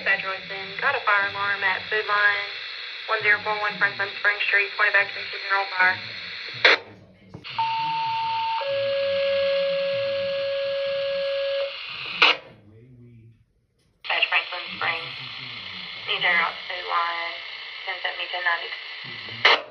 Dispatch Royston. Got a fire alarm at Food Line 1041 Franklin Spring Street. Point of action, keep and roll fire. Dispatch Franklin Spring. Need to interrupt Food Line 1070, 1090.